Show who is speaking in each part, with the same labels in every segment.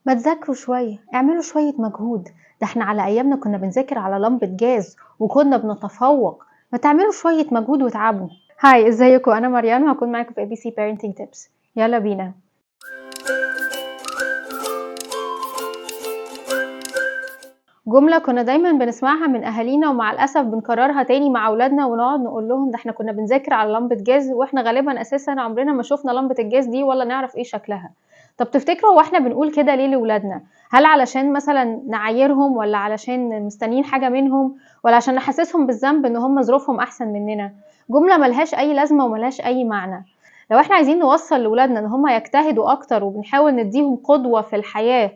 Speaker 1: ما تذاكروا شوية، اعملوا شوية مجهود، ده احنا على ايامنا كنا بنذاكر على لمبة جاز وكنا بنتفوق. ما تعملوا شوية مجهود وتعبوا. هاي، ازيكم؟ انا مريان وهكون معاكم في ABC Parenting Tips. يلا بينا. جملة كنا دايما بنسمعها من اهالينا ومع الاسف بنكررها تاني مع اولادنا ونقعد نقول لهم ده احنا كنا بنذاكر على لمبة جاز، واحنا غالبا اساسا عمرنا ما شفنا لمبة الجاز دي ولا نعرف ايه شكلها. طب تفتكروا هو احنا بنقول كده ليه لاولادنا؟ هل علشان مثلا نعايرهم، ولا علشان مستنيين حاجة منهم، ولا عشان نحسسهم بالذنب ان هم ظروفهم احسن مننا؟ جملة ملهاش اي لازمة وملهاش اي معنى. لو احنا عايزين نوصل لاولادنا ان هم يجتهدوا اكتر وبنحاول نديهم قدوة في الحياة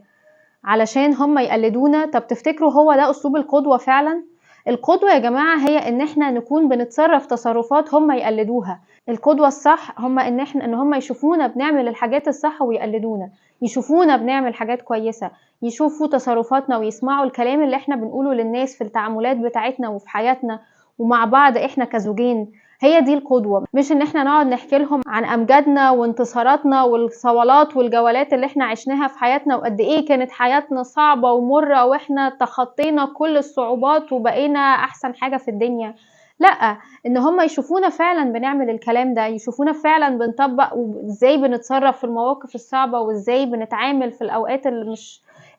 Speaker 1: علشان هم يقلدونا، طب تفتكروا هو ده اسلوب القدوة فعلا؟ القدوة يا جماعة هي ان احنا نكون بنتصرف تصرفات هم يقلدوها. القدوة الصح هم ان هم يشوفونا بنعمل الحاجات الصح ويقلدونا، يشوفونا بنعمل حاجات كويسة، يشوفوا تصرفاتنا ويسمعوا الكلام اللي احنا بنقوله للناس في التعاملات بتاعتنا وفي حياتنا ومع بعض احنا كزوجين. هي دي القدوة، مش ان احنا نقعد نحكي لهم عن امجادنا وانتصاراتنا والصولات والجولات اللي احنا عشناها في حياتنا وقد ايه كانت حياتنا صعبة ومرة واحنا تخطينا كل الصعوبات وبقينا احسن حاجة في الدنيا. لا، ان هم يشوفونا فعلا بنعمل الكلام ده، يشوفونا فعلا بنطبق وازاي بنتصرف في المواقف الصعبة وازاي بنتعامل في الاوقات اللي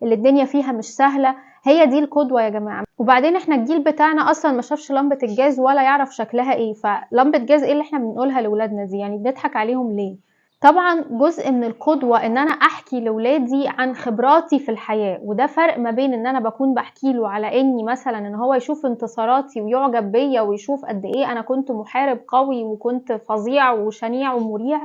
Speaker 1: الدنيا فيها مش سهلة. هي دي القدوة يا جماعة. وبعدين احنا الجيل بتاعنا اصلا ما شافش لمبة الجاز ولا يعرف شكلها ايه، فلمبة جاز ايه اللي احنا بنقولها لاولادنا دي؟ يعني بنضحك عليهم ليه؟ طبعا جزء من القدوة ان انا احكي لولادي عن خبراتي في الحياة، وده فرق ما بين ان انا بكون بحكي له على اني مثلا ان هو يشوف انتصاراتي ويعجب بيا ويشوف قد ايه انا كنت محارب قوي وكنت فظيع وشنيع ومريع،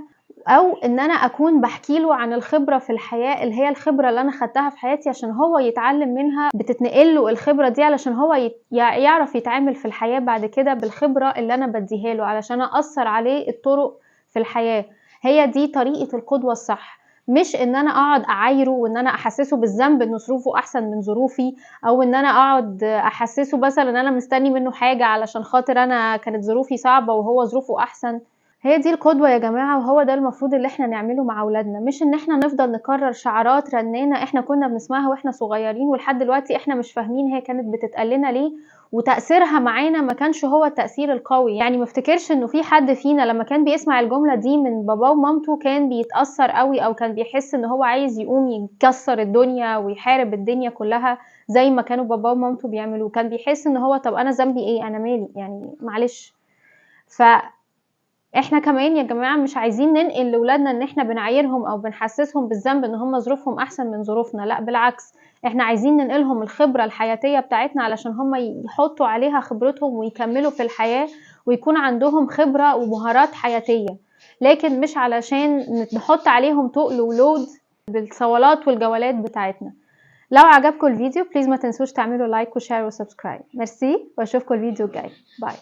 Speaker 1: او ان انا اكون بحكي له عن الخبرة في الحياة اللي هي الخبرة اللي انا خدتها في حياتي عشان هو يتعلم منها، بتتنقل له الخبرة دي علشان هو يعرف يتعامل في الحياة بعد كده بالخبرة اللي انا بديها له علشان اثر عليه الطرق في الحياة. هي دي طريقة القدوة الصح، مش ان انا اقعد اعايره وان انا احسسه بالذنب ان ظروفه احسن من ظروفي، او ان انا اقعد احسسه مثلا ان انا مستني منه حاجة علشان خاطر انا كانت ظروفي صعبة وهو ظروفه احسن. هي دي القدوة يا جماعة، وهو ده المفروض اللي احنا نعمله مع اولادنا، مش ان احنا نفضل نكرر شعارات رنانة احنا كنا بنسمعها واحنا صغيرين ولحد دلوقتي احنا مش فاهمين هي كانت بتتقال لنا ليه، وتأثيرها معانا ما كانش هو التأثير القوي. يعني ما افتكرش انه في حد فينا لما كان بيسمع الجملة دي من باباه ومامته كان بيتأثر قوي او كان بيحس ان هو عايز يقوم يكسر الدنيا ويحارب الدنيا كلها زي ما كانوا باباه ومامته بيعملوا. كان بيحس ان هو طب انا ذنبي ايه، انا مالي يعني، معلش. احنا كمان يا جماعة مش عايزين ننقل لولادنا ان احنا بنعايرهم او بنحسسهم بالذنب ان هم ظروفهم احسن من ظروفنا، لا بالعكس، احنا عايزين ننقلهم الخبرة الحياتية بتاعتنا علشان هم يحطوا عليها خبرتهم ويكملوا في الحياة ويكون عندهم خبرة ومهارات حياتية، لكن مش علشان نحط عليهم تقل ولود بالصولات والجولات بتاعتنا. لو عجبكم الفيديو بليز ما تنسوش تعملوا لايك وشير وسبسكرايب. ميرسي واشوفكم الفيديو الجاي. باي.